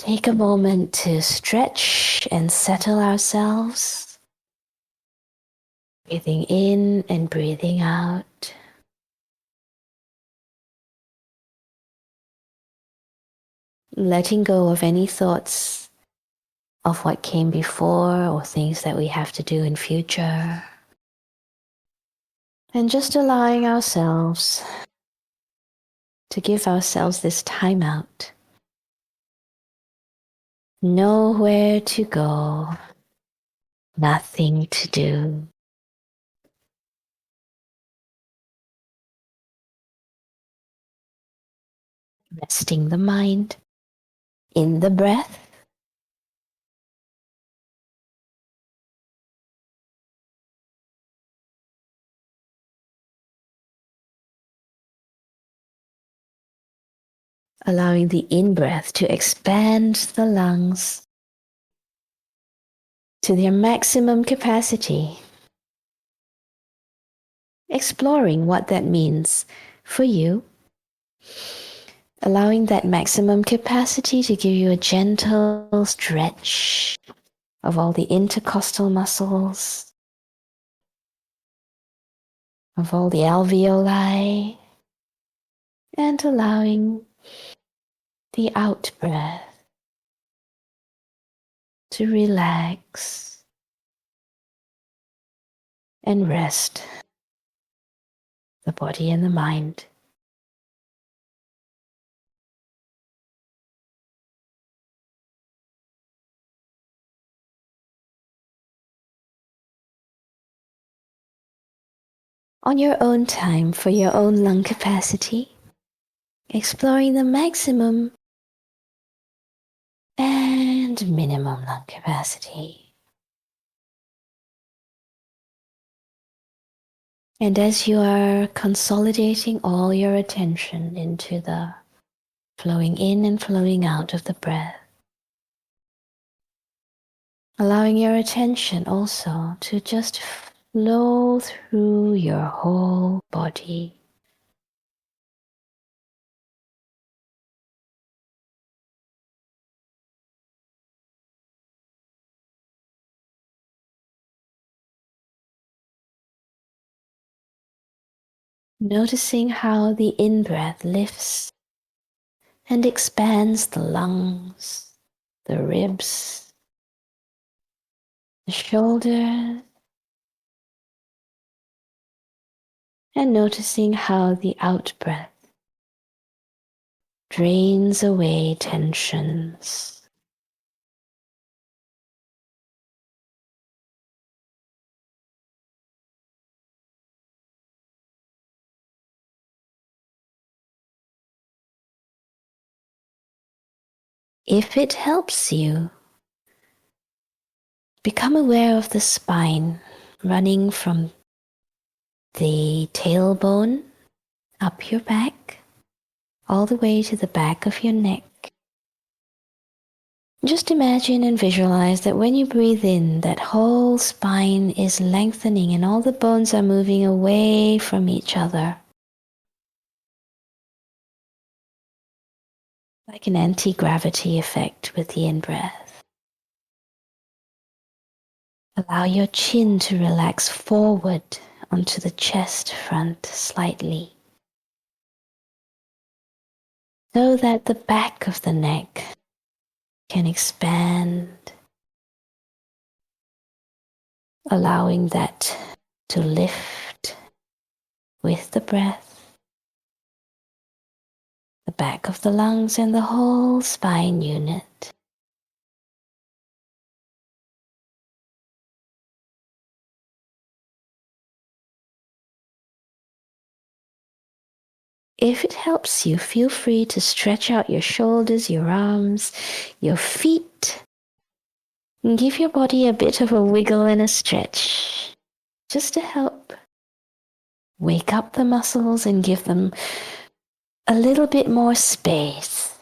Take a moment to stretch and settle ourselves, breathing in and breathing out. Letting go of any thoughts of what came before or things that we have to do in future. And just allowing ourselves to give ourselves this time out. Nowhere to go, nothing to do. Resting the mind in the breath. Allowing the in-breath to expand the lungs to their maximum capacity. Exploring what that means for you. Allowing that maximum capacity to give you a gentle stretch of all the intercostal muscles, of all the alveoli, and allowing the out breath to relax and rest the body and the mind. On your own time, for your own lung capacity, exploring the maximum and minimum lung capacity. And as you are consolidating all your attention into the flowing in and flowing out of the breath, allowing your attention also to just flow through your whole body. Noticing how the in-breath lifts and expands the lungs, the ribs, the shoulders, and noticing how the out-breath drains away tensions. If it helps you, become aware of the spine running from the tailbone up your back, all the way to the back of your neck. Just imagine and visualize that when you breathe in, that whole spine is lengthening and all the bones are moving away from each other, like an anti-gravity effect with the in-breath. Allow your chin to relax forward onto the chest front slightly, so that the back of the neck can expand, allowing that to lift with the breath, the back of the lungs and the whole spine unit. If it helps you, feel free to stretch out your shoulders, your arms, your feet, and give your body a bit of a wiggle and a stretch, just to help wake up the muscles and give them a little bit more space,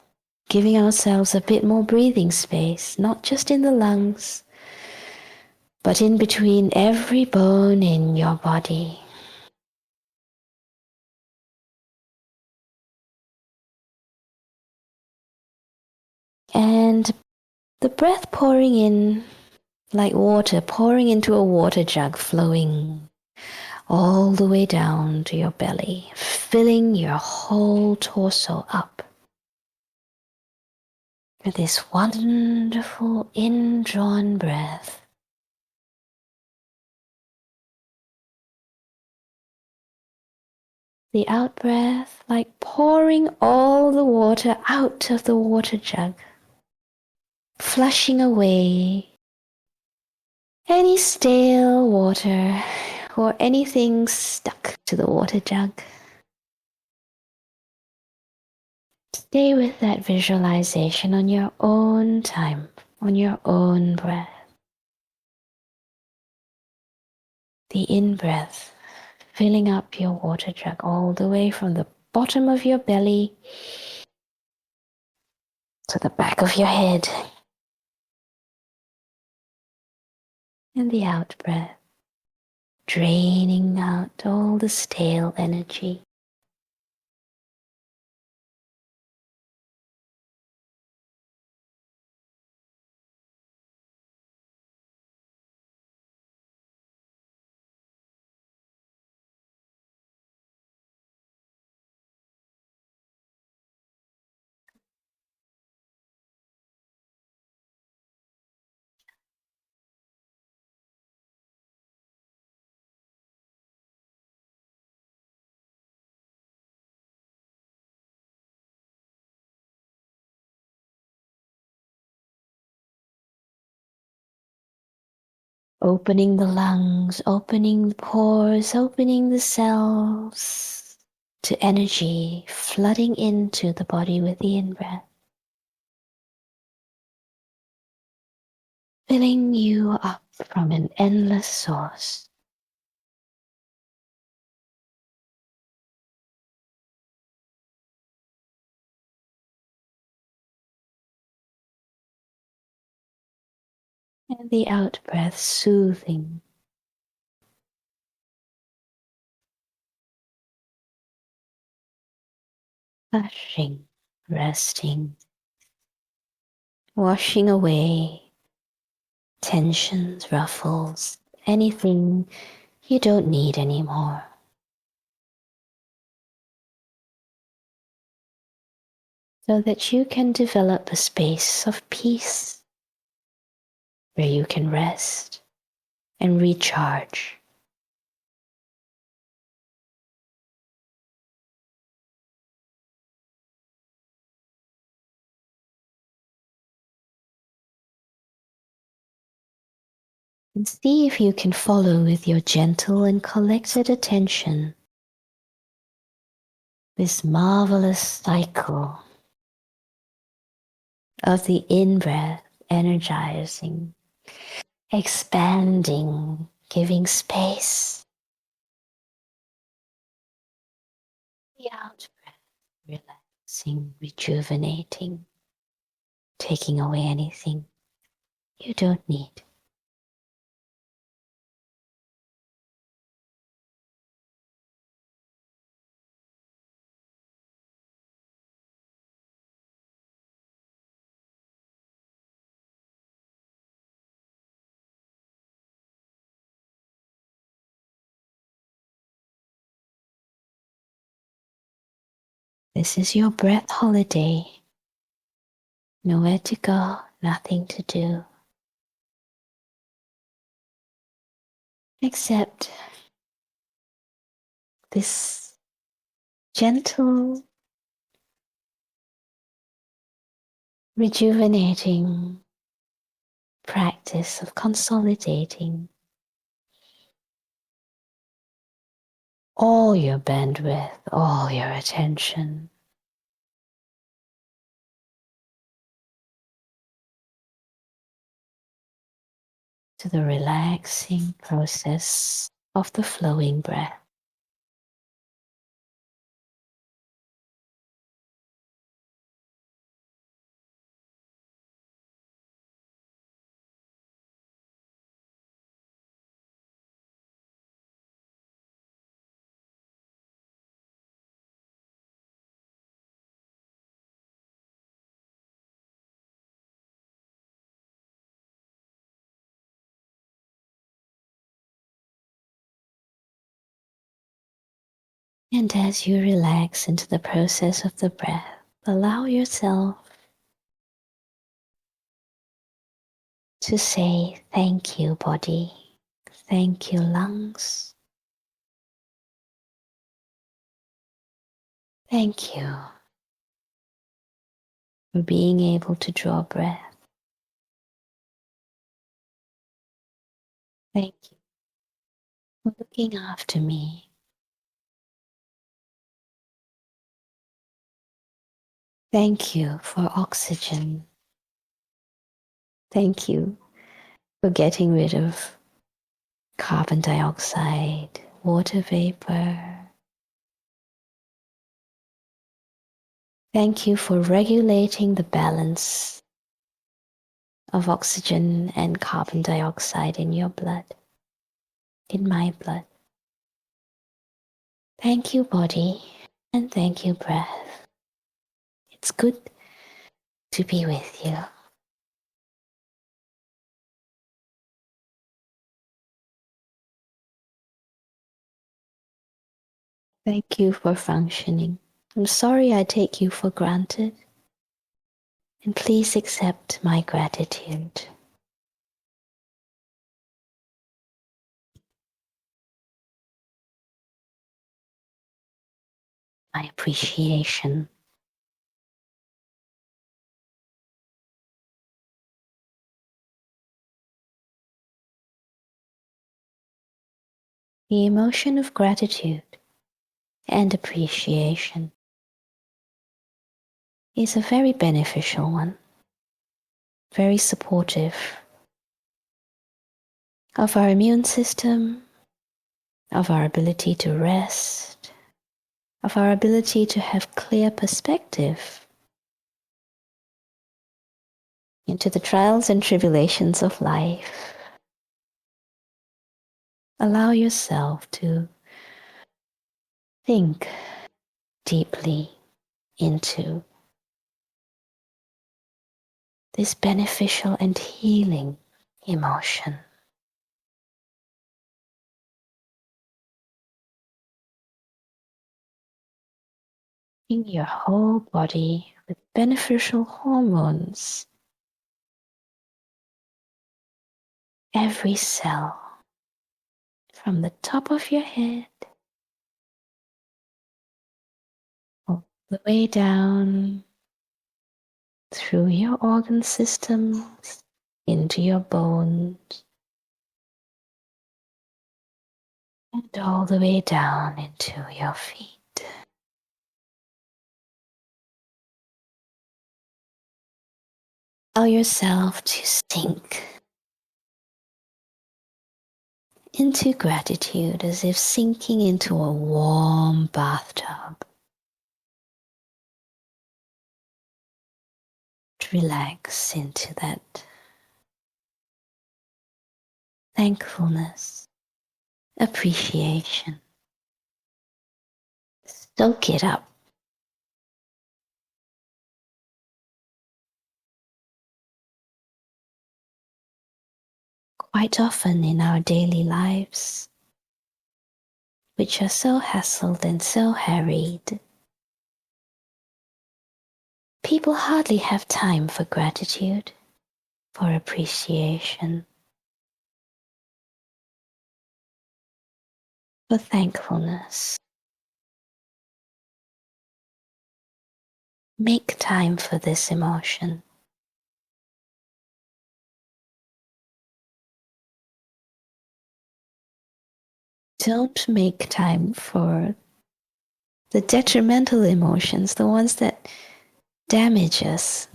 giving ourselves a bit more breathing space, not just in the lungs, but in between every bone in your body. And And the breath pouring in like water pouring into a water jug, flowing all the way down to your belly, filling your whole torso up with this wonderful indrawn breath. The out breath like pouring all the water out of the water jug, flushing away any stale water or anything stuck to the water jug. Stay with that visualization on your own time, on your own breath. The in-breath, filling up your water jug all the way from the bottom of your belly to the back of your head. And the out-breath, draining out all the stale energy. Opening the lungs, opening the pores, opening the cells to energy flooding into the body with the in-breath. Filling you up from an endless source. And the out-breath soothing, hushing, resting, washing away tensions, ruffles, anything you don't need anymore. So that you can develop a space of peace where you can rest and recharge. And see if you can follow with your gentle and collected attention this marvelous cycle of the in-breath energizing, expanding, giving space. The out-breath relaxing, rejuvenating, taking away anything you don't need. This is your breath holiday. Nowhere to go, nothing to do. Except this gentle, rejuvenating practice of consolidating all your bandwidth, all your attention to the relaxing process of the flowing breath. And as you relax into the process of the breath, allow yourself to say thank you, body, thank you, lungs, thank you for being able to draw breath. Thank you for looking after me. Thank you for oxygen. Thank you for getting rid of carbon dioxide, water vapor. Thank you for regulating the balance of oxygen and carbon dioxide in your blood, in my blood. Thank you, body, and thank you, breath. It's good to be with you. Thank you for functioning. I'm sorry I take you for granted, and please accept my gratitude, my appreciation. The emotion of gratitude and appreciation is a very beneficial one, very supportive of our immune system, of our ability to rest, of our ability to have clear perspective into the trials and tribulations of life. Allow yourself to think deeply into this beneficial and healing emotion. In your whole body with beneficial hormones, every cell, from the top of your head all the way down through your organ systems, into your bones, and all the way down into your feet. Allow yourself to sink into gratitude as if sinking into a warm bathtub. Relax into that thankfulness, appreciation. Soak it up. Quite often in our daily lives, which are so hassled and so harried, people hardly have time for gratitude, for appreciation, for thankfulness. Make time for this emotion. Don't make time for the detrimental emotions, the ones that damage us,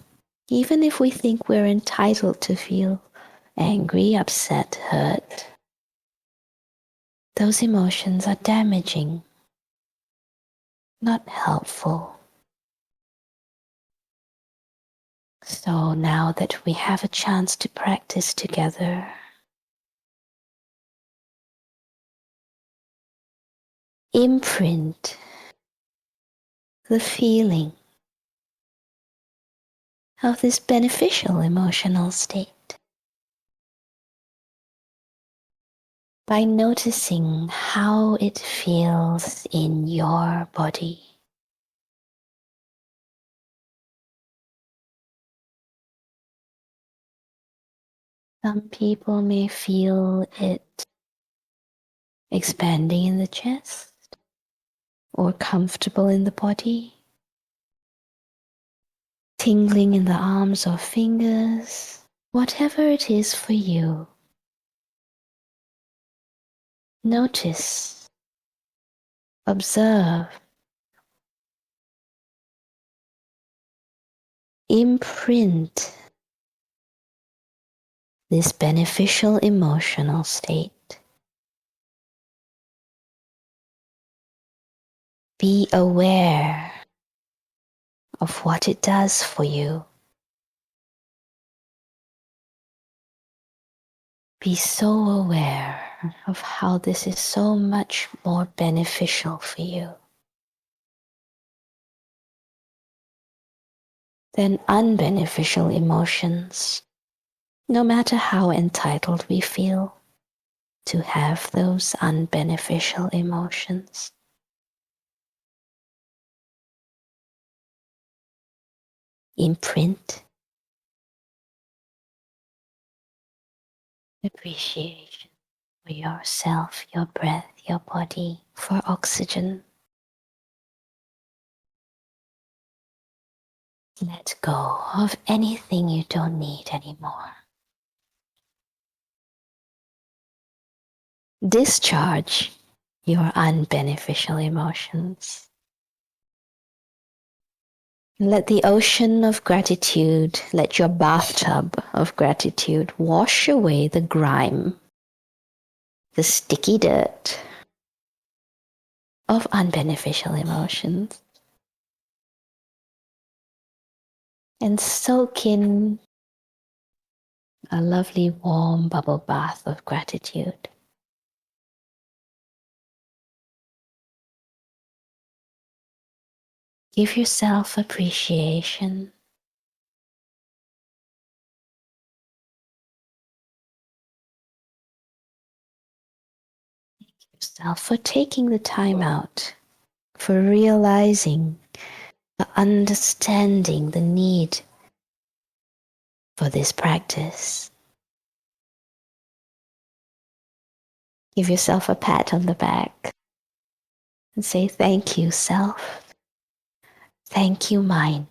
even if we think we're entitled to feel angry, upset, hurt. Those emotions are damaging, not helpful. So now that we have a chance to practice together, imprint the feeling of this beneficial emotional state. by noticing how it feels in your body. Some people may feel it expanding in the chest or comfortable in the body, tingling in the arms or fingers, whatever it is for you. Notice, observe, imprint this beneficial emotional state. Be aware of what it does for you. Be so aware of how this is so much more beneficial for you than unbeneficial emotions, no matter how entitled we feel to have those unbeneficial emotions. Imprint appreciation for yourself, your breath, your body, for oxygen. Let go of anything you don't need anymore. Discharge your unbeneficial emotions. Let the ocean of gratitude, let your bathtub of gratitude wash away the grime, the sticky dirt of unbeneficial emotions, and soak in a lovely warm bubble bath of gratitude. Give yourself appreciation. Thank yourself for taking the time out, for realizing, for understanding the need for this practice. Give yourself a pat on the back and say, thank you, self. Thank you, mind.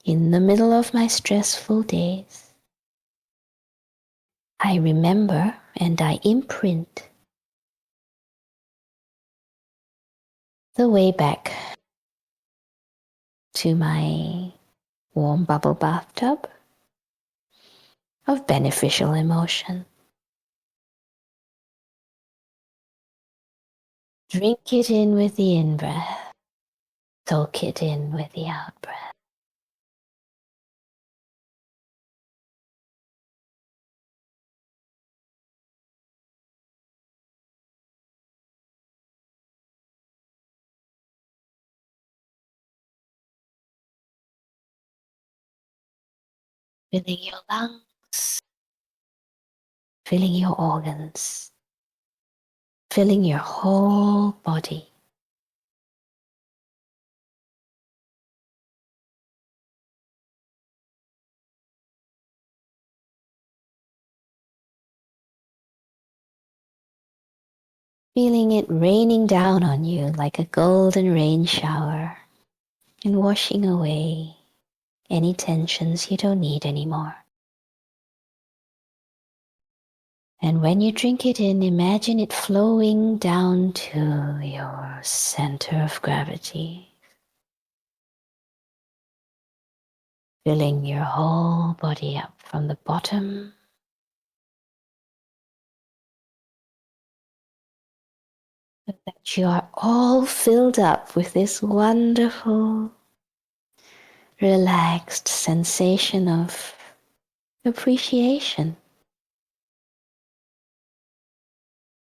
In the middle of my stressful days, I remember and I imprint the way back to my warm bubble bathtub of beneficial emotion. Drink it in with the in-breath. Soak it in with the out-breath. Filling your lungs, filling your organs, filling your whole body. Feeling it raining down on you like a golden rain shower and washing away any tensions you don't need anymore. And when you drink it in, imagine it flowing down to your center of gravity, filling your whole body up from the bottom so that you are all filled up with this wonderful, relaxed sensation of appreciation.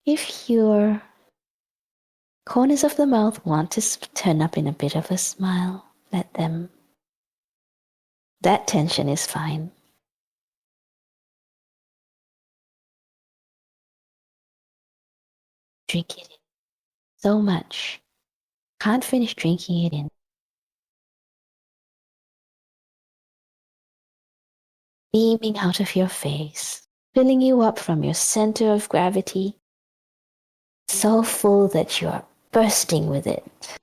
If your corners of the mouth want to turn up in a bit of a smile, let them. That tension is fine. Drink it in so much. Can't finish drinking it in. Beaming out of your face, filling you up from your center of gravity, so full that you are bursting with it.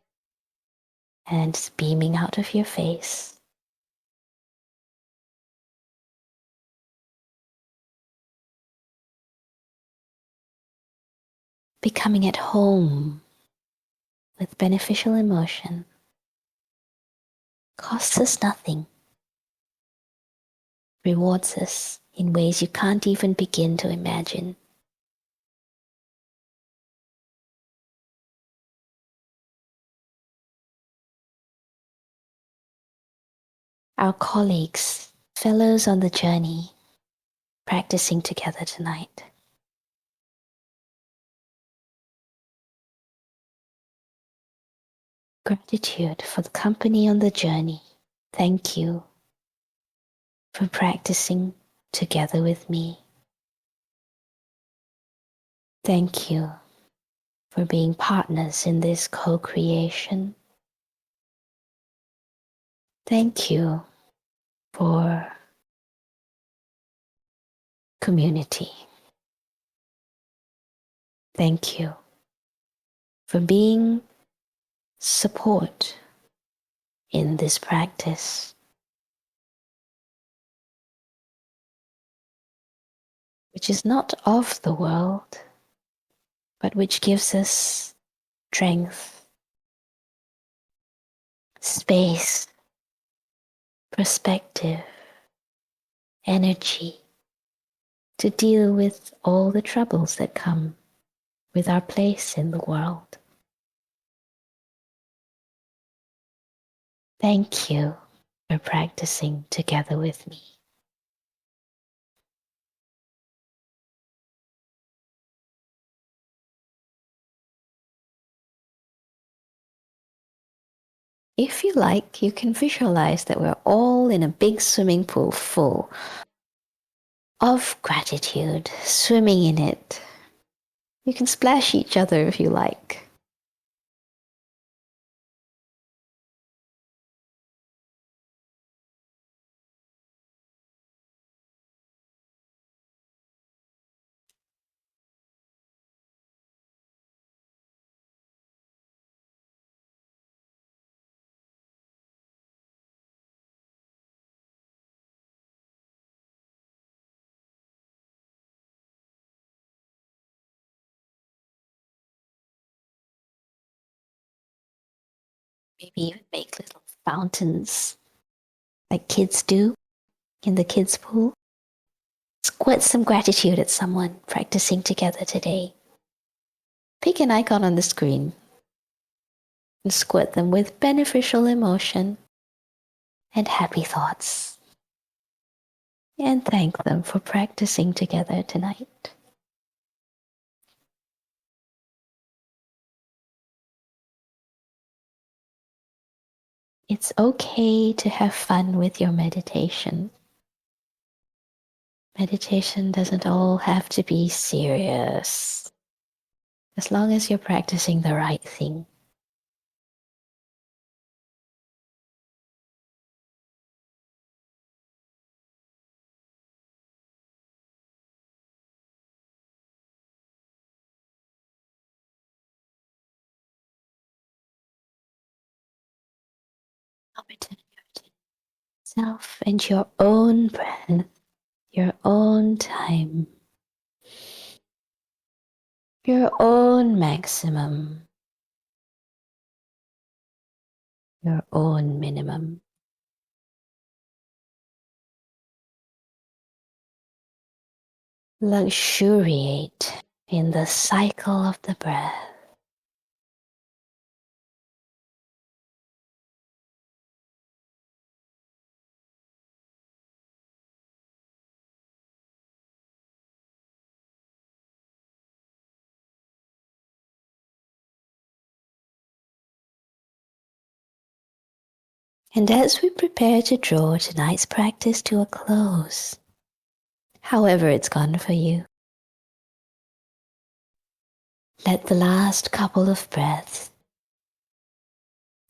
And it's beaming out of your face. Becoming at home with beneficial emotion. Costs us nothing. Rewards us in ways you can't even begin to imagine. Our colleagues, fellows on the journey, practicing together tonight. Gratitude for the company on the journey. Thank you for practicing together with me. Thank you for being partners in this co-creation. Thank you for community. Thank you for being support in this practice, which is not of the world, but which gives us strength, space, perspective, energy to deal with all the troubles that come with our place in the world. Thank you for practicing together with me. If you like, you can visualize that we're all in a big swimming pool full of gratitude, swimming in it. You can splash each other if you like. Maybe even make little fountains like kids do in the kids' pool. Squirt some gratitude at someone practicing together today. Pick an icon on the screen and squirt them with beneficial emotion and happy thoughts. And thank them for practicing together tonight. It's okay to have fun with your meditation. Meditation doesn't all have to be serious, as long as you're practicing the right thing. Return yourself and your own breath, your own time, your own maximum, your own minimum. Luxuriate in the cycle of the breath. And as we prepare to draw tonight's practice to a close, however it's gone for you, Let the last couple of breaths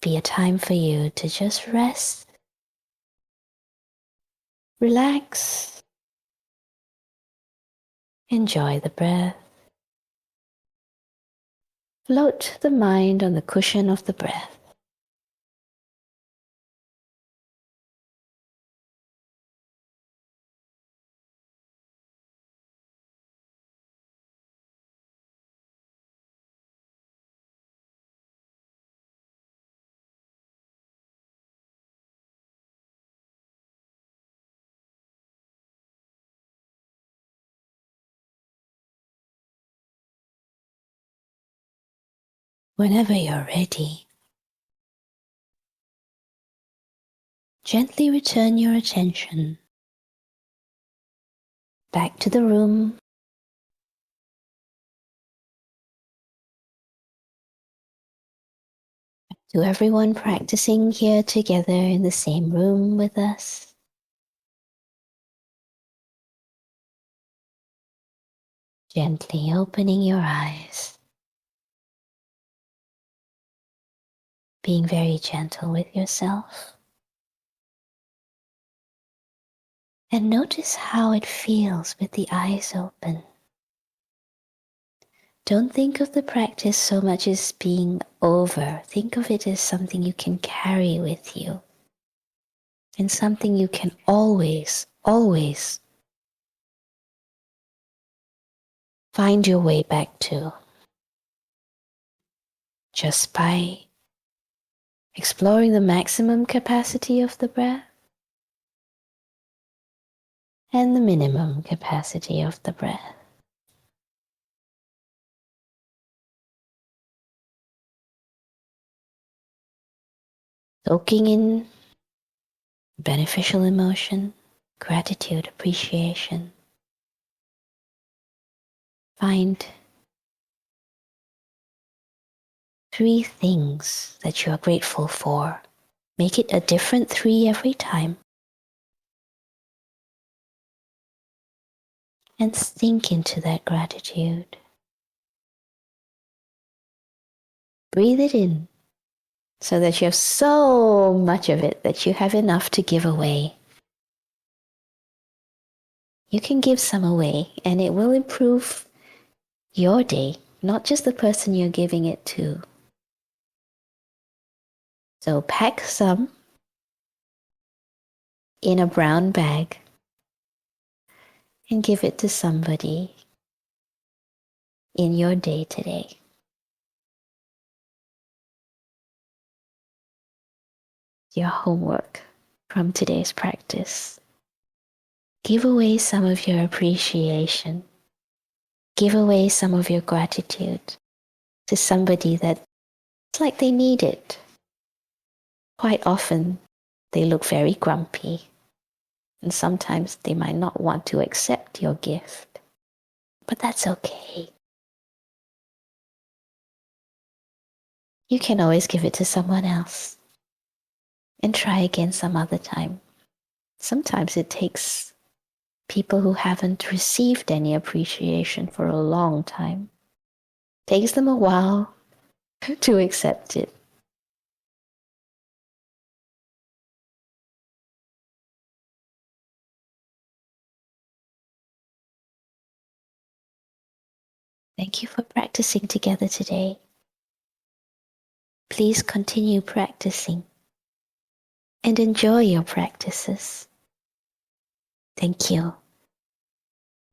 be a time for you to just rest, relax, enjoy the breath. Float the mind on the cushion of the breath. Whenever you're ready, gently return your attention back to the room, to everyone practicing here together in the same room with us. Gently opening your eyes, being very gentle with yourself. And notice how it feels with the eyes open. Don't think of the practice so much as being over. Think of it as something you can carry with you and something you can always, always find your way back to just by exploring the maximum capacity of the breath and the minimum capacity of the breath. Soaking in beneficial emotion, gratitude, appreciation. Find 3 things that you are grateful for. Make it a different 3 every time. And sink into that gratitude. Breathe it in so that you have so much of it that you have enough to give away. You can give some away and it will improve your day, not just the person you're giving it to. So pack some in a brown bag and give it to somebody in your day today. Your homework from today's practice. Give away some of your appreciation. Give away some of your gratitude to somebody that it's like they need it. Quite often, they look very grumpy, and sometimes they might not want to accept your gift. But that's okay. You can always give it to someone else and try again some other time. Sometimes it takes people who haven't received any appreciation for a long time. It takes them a while to accept it. Thank you for practicing together today. Please continue practicing and enjoy your practices. Thank you.